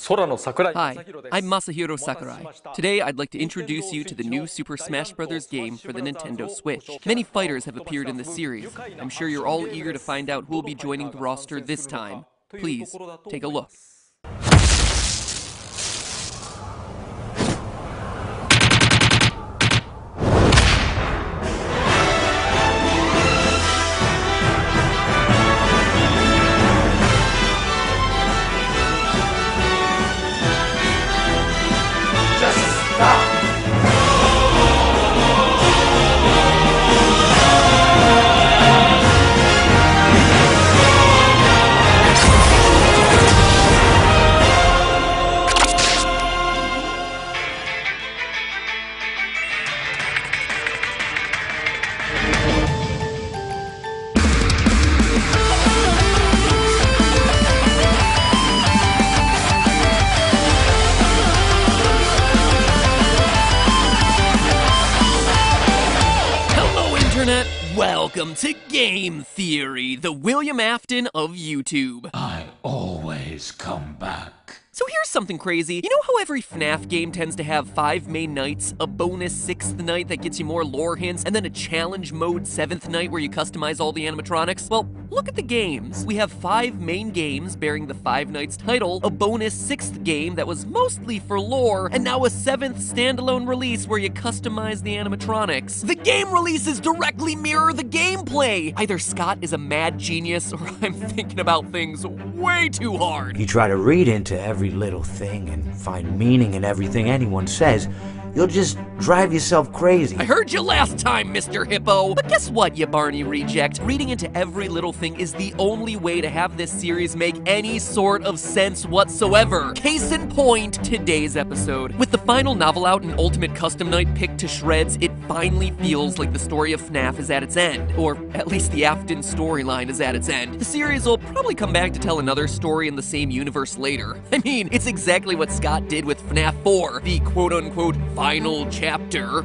Hi, I'm Masahiro Sakurai. Today I'd like to introduce you to the new Super Smash Bros. Game for the Nintendo Switch. Many fighters have appeared in the series. I'm sure you're all eager to find out who will be joining the roster this time. Please, take a look. Welcome to Game Theory, the William Afton of YouTube. I always come back. So here's something crazy. You know how every FNAF game tends to have 5 main nights, a bonus 6th night that gets you more lore hints, and then a challenge mode 7th night where you customize all the animatronics? Well, look at the games. We have 5 main games bearing the 5 nights title, a bonus 6th game that was mostly for lore, and now a 7th standalone release where you customize the animatronics. The game releases directly mirror the gameplay! Either Scott is a mad genius, or I'm thinking about things way too hard. You try to read into every little thing and find meaning in everything anyone says, you'll just drive yourself crazy. I heard you last time, Mr. Hippo! But guess what, you Barney reject? Reading into every little thing is the only way to have this series make any sort of sense whatsoever. Case in point, today's episode. With the final novel out and Ultimate Custom Night picked to shreds, it finally feels like the story of FNAF is at its end. Or at least the Afton storyline is at its end. The series will probably come back to tell another story in the same universe later. I mean, it's exactly what Scott did with FNAF 4, the quote-unquote final chapter,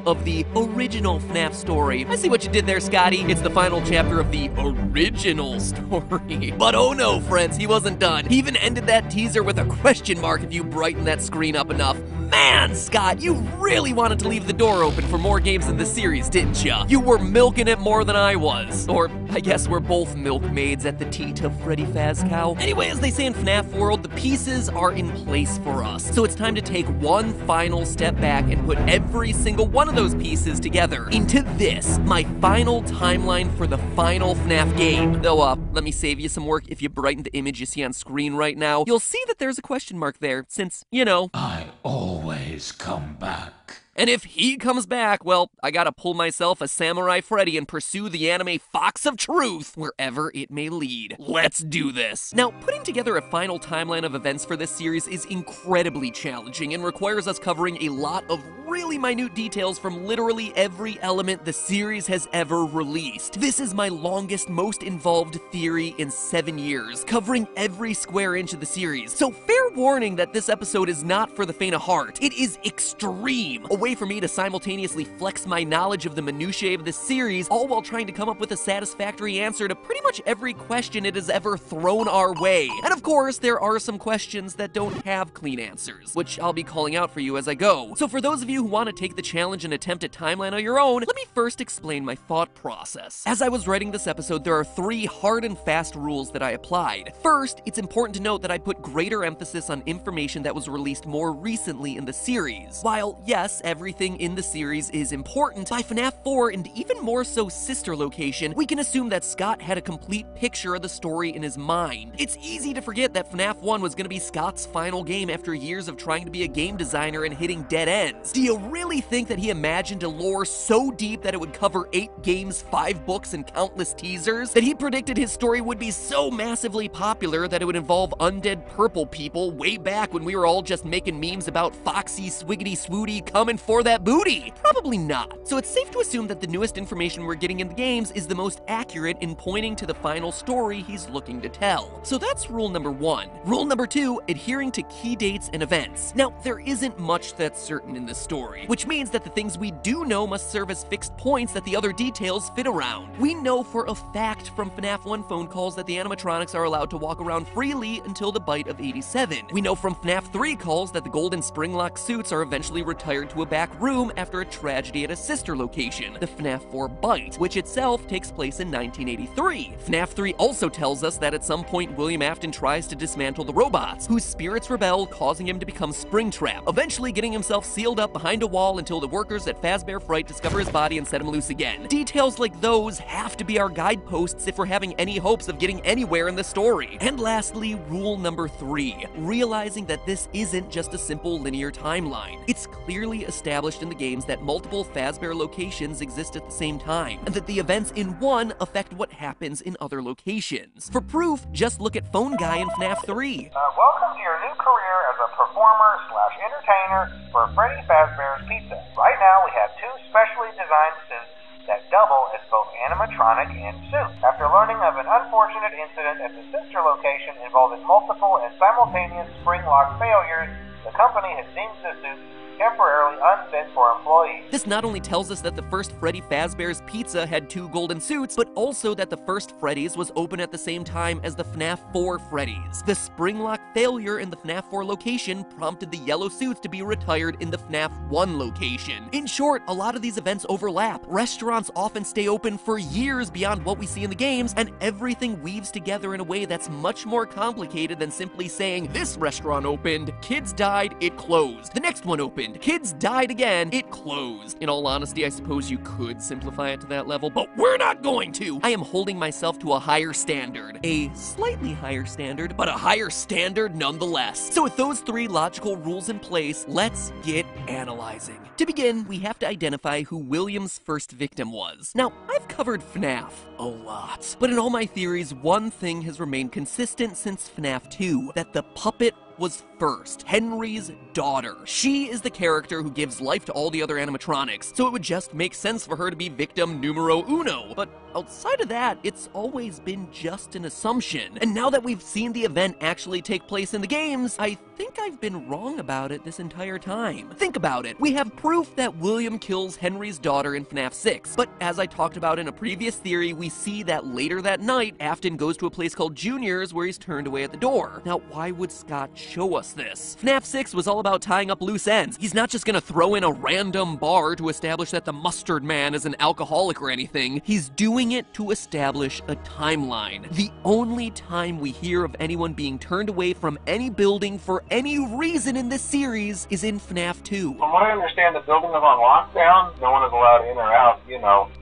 of the original FNAF story. I see what you did there, Scotty. It's the final chapter of the original story. But oh no, friends, he wasn't done. He even ended that teaser with a question mark if you brighten that screen up enough. Man, Scott, you really wanted to leave the door open for more games in the series, didn't ya? You were milking it more than I was. Or, I guess we're both milkmaids at the teat of Freddy Fazcow. Anyway, as they say in FNAF World, the pieces are in place for us. So it's time to take one final step back and put every single one of those pieces together into this, my final timeline for the final FNAF game. Though, let me save you some work. If you brighten the image you see on screen right now, you'll see that there's a question mark there, since, you know, I always come back. And if he comes back, well, I gotta pull myself a Samurai Freddy and pursue the anime Fox of Truth wherever it may lead. Let's do this. Now, putting together a final timeline of events for this series is incredibly challenging and requires us covering a lot of really minute details from literally every element the series has ever released. This is my longest, most involved theory in 7 years, covering every square inch of the series. So fair warning that this episode is not for the faint of heart. It is extreme. A way for me to simultaneously flex my knowledge of the minutiae of this series, all while trying to come up with a satisfactory answer to pretty much every question it has ever thrown our way. And of course, there are some questions that don't have clean answers, which I'll be calling out for you as I go. So for those of you who want to take the challenge and attempt a timeline on your own, let me first explain my thought process. As I was writing this episode, there are 3 hard and fast rules that I applied. First, it's important to note that I put greater emphasis on information that was released more recently in the series. While, yes, everything in the series is important, by FNAF 4 and even more so Sister Location, we can assume that Scott had a complete picture of the story in his mind. It's easy to forget that FNAF 1 was going to be Scott's final game after years of trying to be a game designer and hitting dead ends. Do you really think that he imagined a lore so deep that it would cover 8 games, 5 books, and countless teasers? That he predicted his story would be so massively popular that it would involve undead purple people way back when we were all just making memes about Foxy Swiggity Swooty coming for that booty? Probably not. So it's safe to assume that the newest information we're getting in the games is the most accurate in pointing to the final story he's looking to tell. So that's rule number 1. Rule number 2, adhering to key dates and events. Now, there isn't much that's certain in this story, which means that the things we do know must serve as fixed points that the other details fit around. We know for a fact from FNAF 1 phone calls that the animatronics are allowed to walk around freely until the bite of 87. We know from FNAF 3 calls that the golden spring-lock suits are eventually retired to a back room after a tragedy at a sister location, the FNAF 4 Bite, which itself takes place in 1983. FNAF 3 also tells us that at some point William Afton tries to dismantle the robots, whose spirits rebel, causing him to become Springtrap, eventually getting himself sealed up behind a wall until the workers at Fazbear Fright discover his body and set him loose again. Details like those have to be our guideposts if we're having any hopes of getting anywhere in the story. And lastly, rule number 3, realizing that this isn't just a simple linear timeline. It's clearly established in the games that multiple Fazbear locations exist at the same time, and that the events in one affect what happens in other locations. For proof, just look at Phone Guy in FNAF 3. Welcome to your new career as a performer/entertainer for Freddy Fazbear's Pizza. Right now we have 2 specially designed suits that double as both animatronic and suit. After learning of an unfortunate incident at the sister location involving multiple and simultaneous spring lock failures, the company has deemed the suits temporarily unfit for employees. This not only tells us that the first Freddy Fazbear's Pizza had 2 golden suits, but also that the first Freddy's was open at the same time as the FNAF 4 Freddy's. The spring lock failure in the FNAF 4 location prompted the yellow suits to be retired in the FNAF 1 location. In short, a lot of these events overlap. Restaurants often stay open for years beyond what we see in the games, and everything weaves together in a way that's much more complicated than simply saying, this restaurant opened, kids died, it closed. The next one opened, kids died again, it closed. In all honesty, I suppose you could simplify it to that level, but we're not going to. I am holding myself to a higher standard. A slightly higher standard, but a higher standard nonetheless. So with those 3 logical rules in place, let's get analyzing. To begin, we have to identify who William's first victim was. Now, I've covered FNAF a lot, but in all my theories, one thing has remained consistent since FNAF 2, that the puppet was first, Henry's daughter. She is the character who gives life to all the other animatronics, so it would just make sense for her to be victim numero uno. But outside of that, it's always been just an assumption. And now that we've seen the event actually take place in the games, I think I've been wrong about it this entire time. Think about it. We have proof that William kills Henry's daughter in FNAF 6, but as I talked about in a previous theory, we see that later that night, Afton goes to a place called Junior's where he's turned away at the door. Now, why would Scott show us this? FNAF 6 was all about tying up loose ends. He's not just gonna throw in a random bar to establish that the Mustard Man is an alcoholic or anything. He's doing it to establish a timeline. The only time we hear of anyone being turned away from any building for any reason in this series is in FNAF 2. From what I understand, the building is on lockdown. No one is allowed in or out,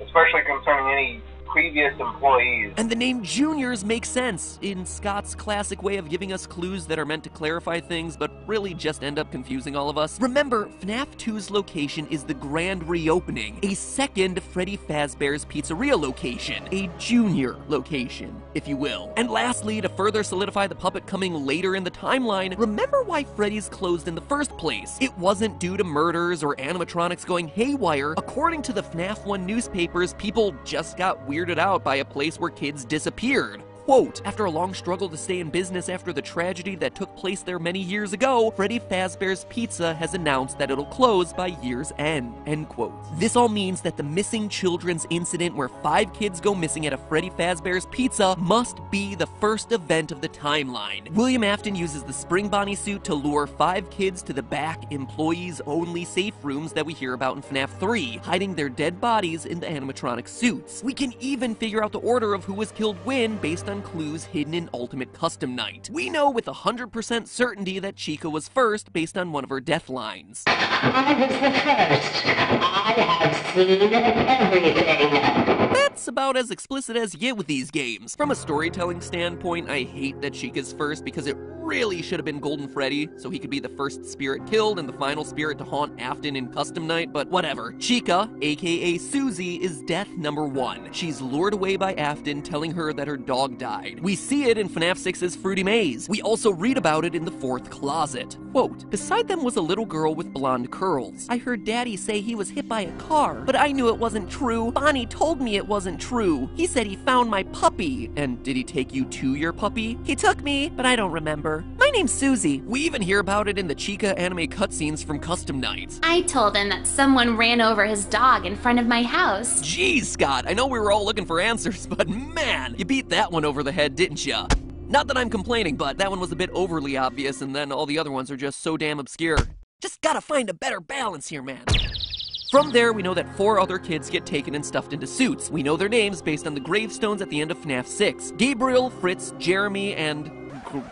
especially concerning any previous employees. And the name Juniors makes sense in Scott's classic way of giving us clues that are meant to clarify things, but really just end up confusing all of us. Remember, FNAF 2's location is the Grand Reopening, a second Freddy Fazbear's Pizzeria location, a junior location, if you will. And lastly, to further solidify the puppet coming later in the timeline, remember why Freddy's closed in the first place. It wasn't due to murders or animatronics going haywire. According to the FNAF 1 newspapers, people just got weirded out by a place where kids disappeared. Quote, after a long struggle to stay in business after the tragedy that took place there many years ago, Freddy Fazbear's Pizza has announced that it'll close by year's end, end quote. This all means that the missing children's incident where 5 kids go missing at a Freddy Fazbear's Pizza must be the first event of the timeline. William Afton uses the Spring Bonnie suit to lure 5 kids to the back, employees-only safe rooms that we hear about in FNAF 3, hiding their dead bodies in the animatronic suits. We can even figure out the order of who was killed when based on clues hidden in Ultimate Custom Night. We know with 100% certainty that Chica was first based on one of her death lines. I was the first. I have seen everything. That's about as explicit as you get with these games. From a storytelling standpoint, I hate that Chica's first because it really should have been Golden Freddy, so he could be the first spirit killed and the final spirit to haunt Afton in Custom Night, but whatever. Chica, aka Susie, is death number 1. She's lured away by Afton, telling her that her dog died. We see it in FNAF 6's Fruity Maze. We also read about it in the 4th closet. Quote, beside them was a little girl with blonde curls. I heard Daddy say he was hit by a car, but I knew it wasn't true. Bonnie told me it wasn't true. He said he found my puppy. And did he take you to your puppy? He took me, but I don't remember. My name's Susie. We even hear about it in the Chica anime cutscenes from Custom Night. I told him that someone ran over his dog in front of my house. Geez, Scott, I know we were all looking for answers, but man, you beat that one over the head, didn't ya? Not that I'm complaining, but that one was a bit overly obvious, and then all the other ones are just so damn obscure. Just gotta find a better balance here, man. From there, we know that 4 other kids get taken and stuffed into suits. We know their names based on the gravestones at the end of FNAF 6. Gabriel, Fritz, Jeremy, and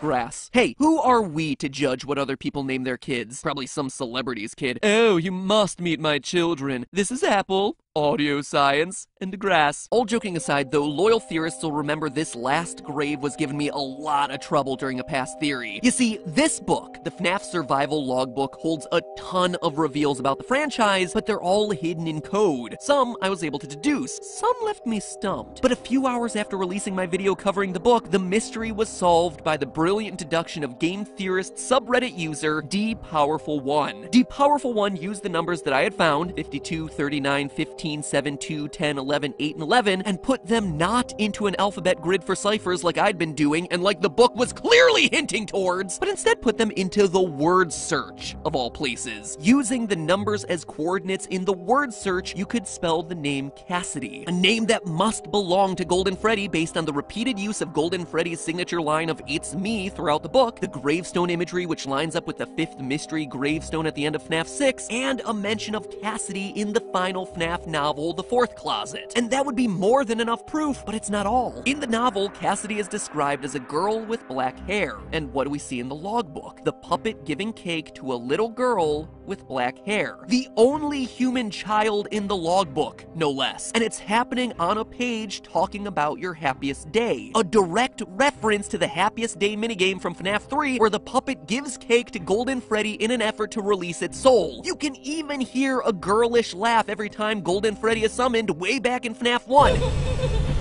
Grass. Hey, who are we to judge what other people name their kids? Probably some celebrity's kid. Oh, you must meet my children. This is Apple, Audio Science, and Grass. All joking aside, though, loyal theorists will remember this last grave was giving me a lot of trouble during a past theory. You see, this book, the FNAF Survival Logbook, holds a ton of reveals about the franchise, but they're all hidden in code. Some I was able to deduce, some left me stumped. But a few hours after releasing my video covering the book, the mystery was solved by the brilliant deduction of game theorist subreddit user DPowerful1. DPowerful1 used the numbers that I had found, 52, 39, 15, 7, 2, 10, 11, 8, and 11, and put them not into an alphabet grid for ciphers like I'd been doing and like the book was clearly hinting towards, but instead put them into the word search, of all places. Using the numbers as coordinates in the word search, you could spell the name Cassidy, a name that must belong to Golden Freddy based on the repeated use of Golden Freddy's signature line of "It's me" throughout the book, the gravestone imagery which lines up with the 5th mystery gravestone at the end of FNAF 6, and a mention of Cassidy in the final FNAF novel, The 4th Closet. And that would be more than enough proof, but it's not all. In the novel, Cassidy is described as a girl with black hair. And what do we see in the logbook? The puppet giving cake to a little girl with black hair. The only human child in the logbook, no less. And it's happening on a page talking about your happiest day. A direct reference to the happiest day minigame from FNAF 3, where the puppet gives cake to Golden Freddy in an effort to release its soul. You can even hear a girlish laugh every time Golden Freddy is summoned way back in FNAF 1.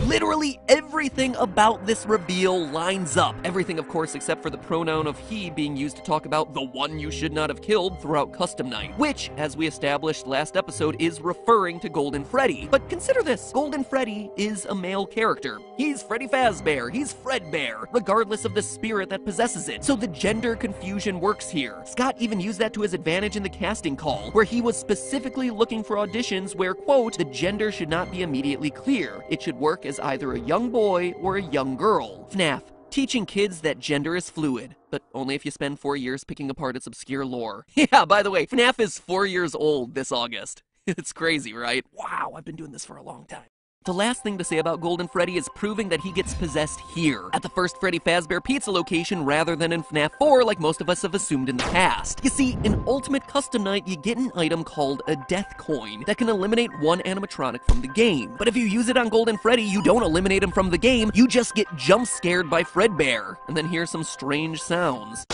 Literally everything about this reveal lines up. Everything, of course, except for the pronoun of he being used to talk about the one you should not have killed throughout Custom Night, which, as we established last episode, is referring to Golden Freddy. But consider this, Golden Freddy is a male character. He's Freddy Fazbear, he's Fredbear, regardless of the spirit that possesses it. So the gender confusion works here. Scott even used that to his advantage in the casting call, where he was specifically looking for auditions where, quote, the gender should not be immediately clear. It should work as either a young boy or a young girl. FNAF, teaching kids that gender is fluid, but only if you spend 4 years picking apart its obscure lore. Yeah, by the way, FNAF is 4 years old this August. It's crazy, right? Wow, I've been doing this for a long time. The last thing to say about Golden Freddy is proving that he gets possessed here, at the first Freddy Fazbear Pizza location rather than in FNAF 4 like most of us have assumed in the past. You see, in Ultimate Custom Night, you get an item called a Death Coin that can eliminate one animatronic from the game. But if you use it on Golden Freddy, you don't eliminate him from the game, you just get jump scared by Fredbear, and then hear some strange sounds.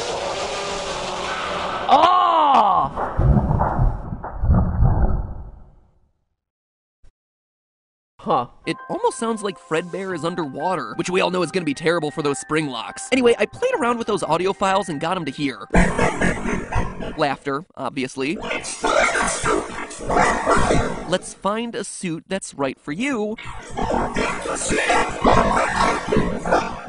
Ah! Huh. It almost sounds like Fredbear is underwater, which we all know is gonna be terrible for those spring locks. Anyway, I played around with those audio files and got him to hear. Laughter, obviously. Let's find a suit that's right for you.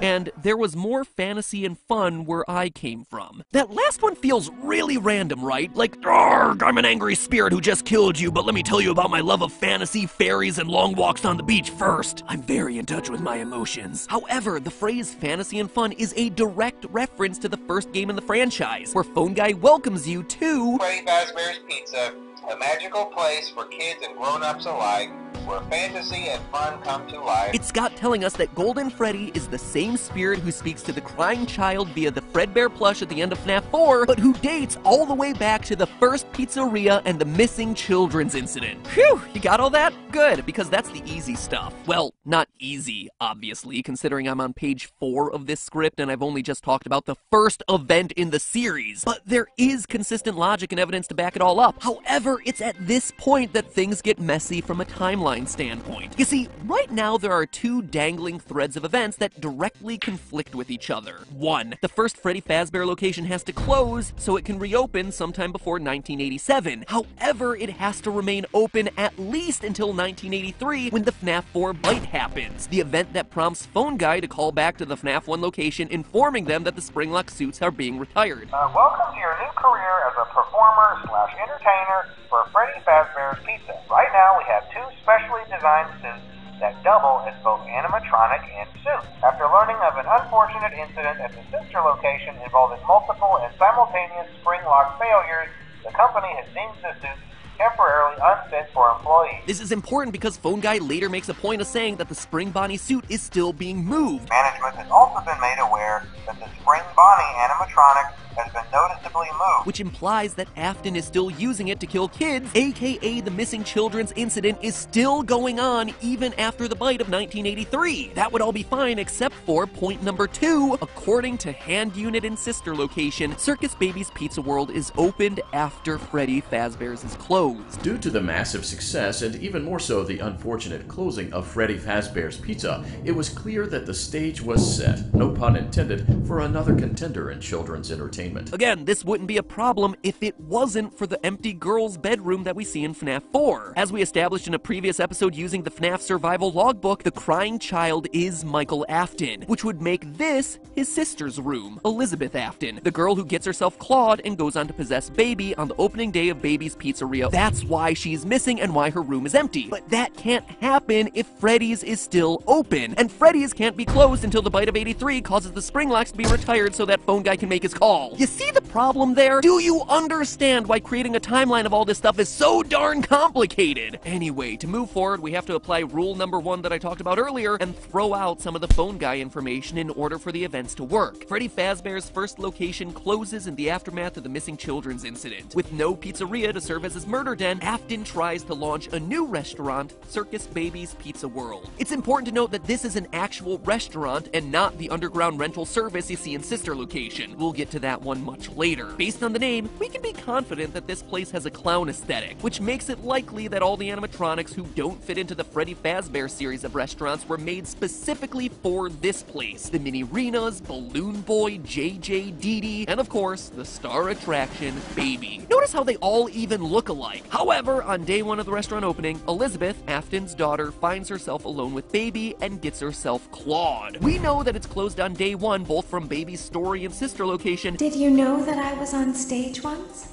And there was more fantasy and fun where I came from. That last one feels really random, right? Like, argh, I'm an angry spirit who just killed you, but let me tell you about my love of fantasy, fairies, and long walks on the beach first. I'm very in touch with my emotions. However, the phrase fantasy and fun is a direct reference to the first game in the franchise, where Phone Guy welcomes you to Freddy Fazbear's Pizza, a magical place for kids and grown-ups alike, where fantasy and fun come to life. It's Scott telling us that Golden Freddy is the same spirit who speaks to the crying child via the Fredbear plush at the end of FNAF 4, but who dates all the way back to the first pizzeria and the missing children's incident. Phew, you got all that? Good, because that's the easy stuff. Well, not easy, obviously, considering I'm on page 4 of this script and I've only just talked about the first event in the series. But there is consistent logic and evidence to back it all up. However, it's at this point that things get messy from a timeline standpoint. You see, right now there are 2 dangling threads of events that directly conflict with each other. 1, the first Freddy Fazbear location has to close so it can reopen sometime before 1987. However, it has to remain open at least until 1983 when the FNAF 4 bite happens, the event that prompts Phone Guy to call back to the FNAF 1 location informing them that the Springlock suits are being retired. Welcome to your new career as a performer/entertainer for Freddy Fazbear's Pizza. Right now we have 2 specially designed suits that double as both animatronic and suit. After learning of an unfortunate incident at the sister location involving multiple and simultaneous Springlock failures, the company has deemed the suits temporarily unfit for employees. This is important because Phone Guy later makes a point of saying that the Spring Bonnie suit is still being moved. Management has also been made aware that the Spring Bonnie animatronic has been noticeably moved, which implies that Afton is still using it to kill kids, aka the missing children's incident is still going on even after the bite of 1983. That would all be fine except for point number 2. According to Hand Unit and Sister Location, Circus Baby's Pizza World is opened after Freddy Fazbear's is closed. Due to the massive success, and even more so the unfortunate closing of Freddy Fazbear's Pizza, it was clear that the stage was set, no pun intended, for another contender in children's entertainment. Again, this wouldn't be a problem if it wasn't for the empty girl's bedroom that we see in FNAF 4. As we established in a previous episode using the FNAF survival logbook, the crying child is Michael Afton, which would make this his sister's room, Elizabeth Afton, the girl who gets herself clawed and goes on to possess Baby on the opening day of Baby's Pizzeria. That's why she's missing and why her room is empty. But that can't happen if Freddy's is still open, and Freddy's can't be closed until the bite of 83 causes the Springlocks to be retired so that Phone Guy can make his call. You see the problem there? Do you understand why creating a timeline of all this stuff is so darn complicated? Anyway, to move forward, we have to apply rule number 1 that I talked about earlier and throw out some of the Phone Guy information in order for the events to work. Freddy Fazbear's first location closes in the aftermath of the missing children's incident. With no pizzeria to serve as his murder den, Afton tries to launch a new restaurant, Circus Baby's Pizza World. It's important to note that this is an actual restaurant and not the underground rental service you see in Sister Location. We'll get to that one much later. Based on the name, we can be confident that this place has a clown aesthetic, which makes it likely that all the animatronics who don't fit into the Freddy Fazbear series of restaurants were made specifically for this place. The Mini-Renas, Balloon Boy, JJ, Dee Dee, and of course, the star attraction, Baby. Notice how they all even look alike. However, on day 1 of the restaurant opening, Elizabeth, Afton's daughter, finds herself alone with Baby and gets herself clawed. We know that it's closed on day 1, both from Baby's story and Sister Location. Did you know that I was on stage once?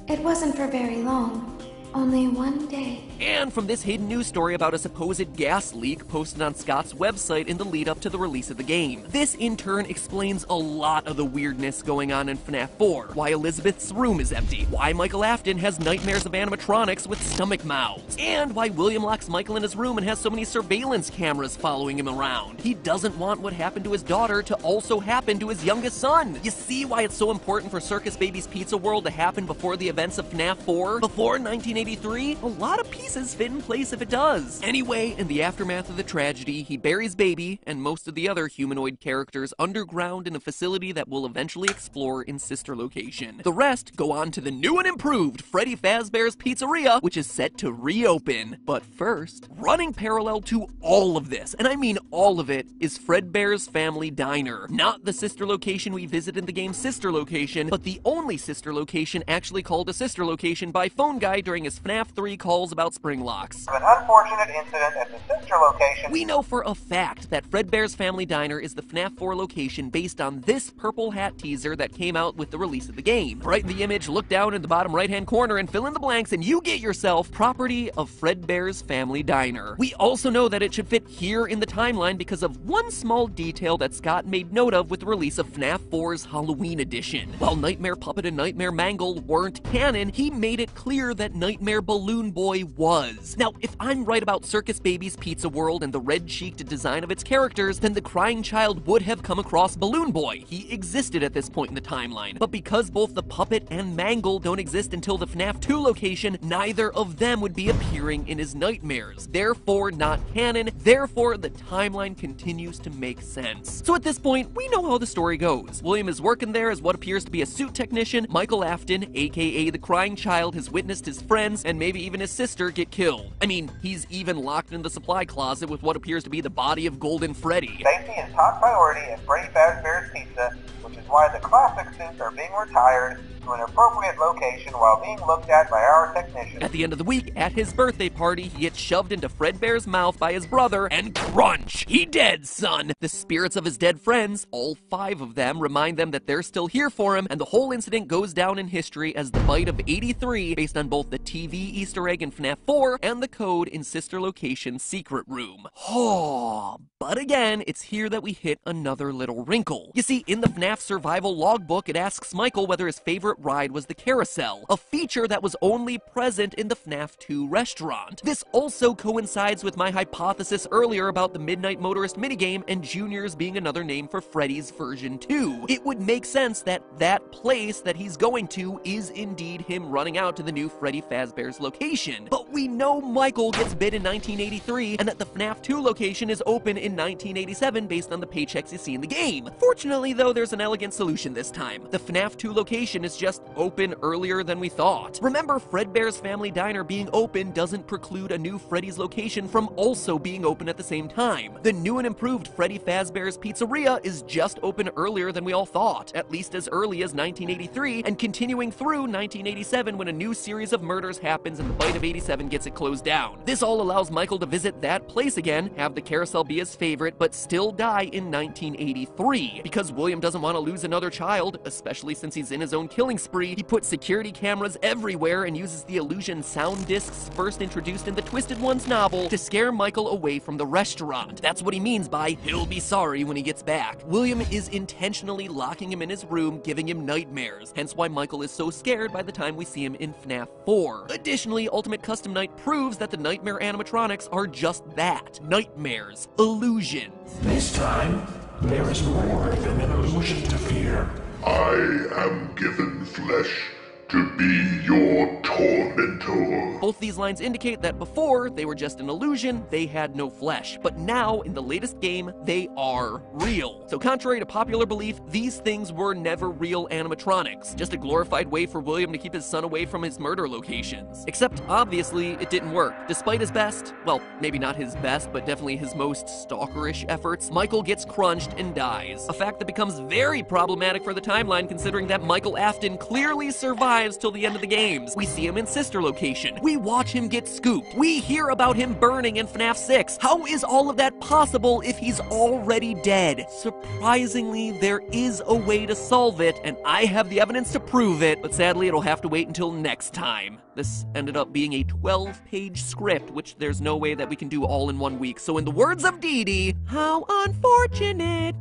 It wasn't for very long. Only one day. And from this hidden news story about a supposed gas leak posted on Scott's website in the lead up to the release of the game. This in turn explains a lot of the weirdness going on in FNAF 4. Why Elizabeth's room is empty. Why Michael Afton has nightmares of animatronics with stomach mouths. And why William locks Michael in his room and has so many surveillance cameras following him around. He doesn't want what happened to his daughter to also happen to his youngest son. You see why it's so important for Circus Baby's Pizza World to happen before the events of FNAF 4? Before 1983? A lot of pieces fit in place if it does. Anyway, in the aftermath of the tragedy, he buries Baby and most of the other humanoid characters underground in a facility that we'll eventually explore in Sister Location. The rest go on to the new and improved Freddy Fazbear's Pizzeria, which is set to reopen. But first, running parallel to all of this, and I mean all of it, is Fredbear's Family Diner. Not the sister location we visit in the game's Sister Location, but the only sister location actually called a sister location by Phone Guy during his FNAF 3 calls about Springlocks. An unfortunate incident at the sister location. We know for a fact that Fredbear's Family Diner is the FNAF 4 location based on this purple hat teaser that came out with the release of the game. Right in the image, look down in the bottom right-hand corner and fill in the blanks and you get yourself property of Fredbear's Family Diner. We also know that it should fit here in the timeline because of one small detail that Scott made note of with the release of FNAF 4's Halloween edition. While Nightmare Puppet and Nightmare Mangle weren't canon, he made it clear that Nightmare Nightmare Balloon Boy was. Now, if I'm right about Circus Baby's Pizza World and the red-cheeked design of its characters, then the crying child would have come across Balloon Boy. He existed at this point in the timeline. But because both the puppet and Mangle don't exist until the FNAF 2 location, neither of them would be appearing in his nightmares. Therefore, not canon. Therefore, the timeline continues to make sense. So at this point, we know how the story goes. William is working there as what appears to be a suit technician. Michael Afton, aka the crying child, has witnessed his friends and maybe even his sister get killed. I mean, he's even locked in the supply closet with what appears to be the body of Golden Freddy. Safety is top priority at Freddy Fazbear's Pizza, which is why the classic suits are being retired to an appropriate location while being looked at by our technician. At the end of the week, at his birthday party, he gets shoved into Fredbear's mouth by his brother, and crunch! He dead, son! The spirits of his dead friends, all 5 of them, remind them that they're still here for him, and the whole incident goes down in history as the Bite of 83, based on both the TV Easter egg in FNAF 4 and the code in Sister Location's secret room. Oh, but again, it's here that we hit another little wrinkle. You see, in the FNAF survival logbook, it asks Michael whether his favorite ride was the carousel, a feature that was only present in the FNAF 2 restaurant. This also coincides with my hypothesis earlier about the Midnight Motorist minigame and Juniors being another name for Freddy's version 2. It would make sense that that place that he's going to is indeed him running out to the new Freddy Fazbear's location. But we know Michael gets bit in 1983 and that the FNAF 2 location is open in 1987 based on the paychecks you see in the game. Fortunately though, there's an elegant solution this time. The FNAF 2 location is just open earlier than we thought. Remember, Fredbear's Family Diner being open doesn't preclude a new Freddy's location from also being open at the same time. The new and improved Freddy Fazbear's Pizzeria is just open earlier than we all thought, at least as early as 1983, and continuing through 1987 when a new series of murders happens and the Bite of 87 gets it closed down. This all allows Michael to visit that place again, have the carousel be his favorite, but still die in 1983. Because William doesn't want to lose another child, especially since he's in his own killing spree, he puts security cameras everywhere and uses the illusion sound discs first introduced in the Twisted Ones novel to scare Michael away from the restaurant. That's what he means by he'll be sorry when he gets back. William is intentionally locking him in his room, giving him nightmares, hence why Michael is so scared by the time we see him in FNAF 4. Additionally, Ultimate Custom Night proves that the nightmare animatronics are just that, nightmares, illusions. This time, there is more than an illusion to fear. I am given flesh to be your tormentor. Both these lines indicate that before, they were just an illusion, they had no flesh. But now, in the latest game, they are real. So contrary to popular belief, these things were never real animatronics, just a glorified way for William to keep his son away from his murder locations. Except, obviously, it didn't work. Despite his best, well, maybe not his best, but definitely his most stalkerish efforts, Michael gets crunched and dies. A fact that becomes very problematic for the timeline considering that Michael Afton clearly survived till the end of the games. We see him in Sister Location. We watch him get scooped. We hear about him burning in FNAF 6. How is all of that possible if he's already dead? Surprisingly, there is a way to solve it, and I have the evidence to prove it, but sadly it'll have to wait until next time. This ended up being a 12-page script, which there's no way that we can do all in 1 week. So in the words of Dee Dee, how unfortunate,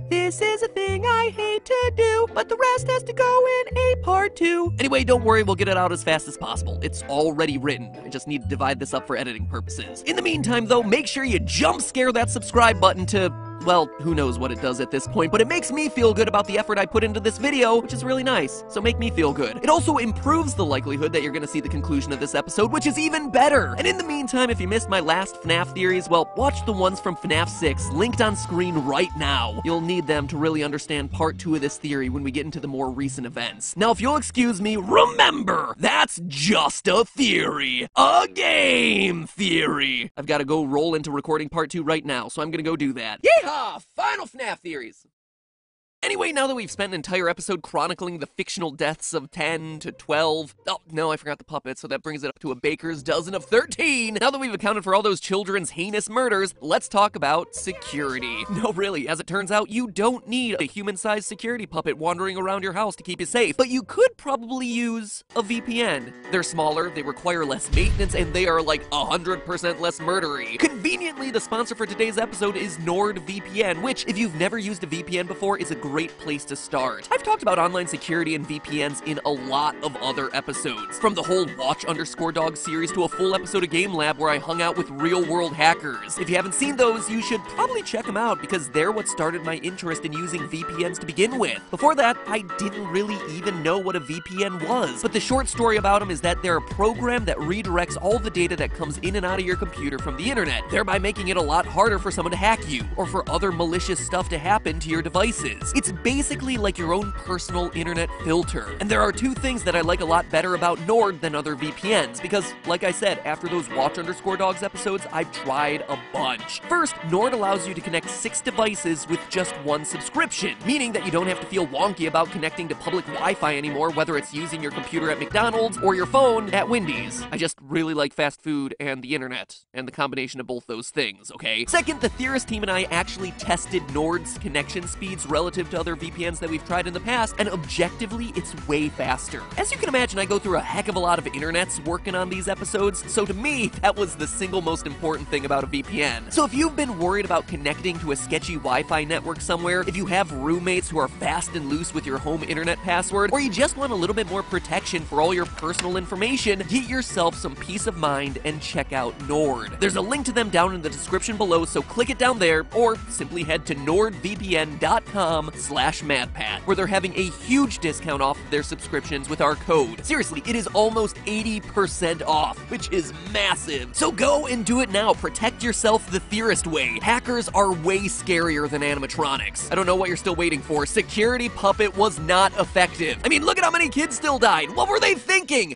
this is a thing I hate to do, but the rest has to go in a part 2. Anyway, don't worry, we'll get it out as fast as possible. It's already written. I just need to divide this up for editing purposes. In the meantime, though, make sure you jump scare that subscribe button to, well, who knows what it does at this point, but it makes me feel good about the effort I put into this video, which is really nice, so make me feel good. It also improves the likelihood that you're gonna see the conclusion of this episode, which is even better! And in the meantime, if you missed my last FNAF theories, well, watch the ones from FNAF 6, linked on screen right now. You'll need them to really understand part 2 of this theory when we get into the more recent events. Now, if you'll excuse me, remember, that's just a theory. A game theory! I've gotta go roll into recording part 2 right now, so I'm gonna go do that. Yeehaw! Final FNAF theories! Anyway, now that we've spent an entire episode chronicling the fictional deaths of 10 to 12... Oh, no, I forgot the puppet, so that brings it up to a baker's dozen of 13! Now that we've accounted for all those children's heinous murders, let's talk about security. No, really, as it turns out, you don't need a human-sized security puppet wandering around your house to keep you safe, but you could probably use a VPN. They're smaller, they require less maintenance, and they are like 100% less murdery. Conveniently, the sponsor for today's episode is NordVPN, which, if you've never used a VPN before, is a great place to start. I've talked about online security and VPNs in a lot of other episodes, from the whole Watch_Dog series to a full episode of Game Lab where I hung out with real-world hackers. If you haven't seen those, you should probably check them out because they're what started my interest in using VPNs to begin with. Before that, I didn't really even know what a VPN was, but the short story about them is that they're a program that redirects all the data that comes in and out of your computer from the internet, thereby making it a lot harder for someone to hack you, or for other malicious stuff to happen to your devices. It's basically like your own personal internet filter. And there are two things that I like a lot better about Nord than other VPNs, because, like I said, after those Watch_Dogs episodes, I've tried a bunch. First, Nord allows you to connect 6 devices with just one subscription, meaning that you don't have to feel wonky about connecting to public Wi-Fi anymore, whether it's using your computer at McDonald's or your phone at Wendy's. I just really like fast food and the internet, and the combination of both those things, okay? Second, the Theorist team and I actually tested Nord's connection speeds relative to other VPNs that we've tried in the past, and objectively, it's way faster. As you can imagine, I go through a heck of a lot of internets working on these episodes, so to me, that was the single most important thing about a VPN. So if you've been worried about connecting to a sketchy Wi-Fi network somewhere, if you have roommates who are fast and loose with your home internet password, or you just want a little bit more protection for all your personal information, get yourself some peace of mind and check out Nord. There's a link to them down in the description below, so click it down there, or simply head to nordvpn.com/madpat, where they're having a huge discount off their subscriptions with our code. Seriously, it is almost 80% off, which is massive. So go and do it now. Protect yourself the Theorist way. Hackers are way scarier than animatronics. I don't know what you're still waiting for. Security Puppet was not effective. I mean, look at how many kids still died. What were they thinking?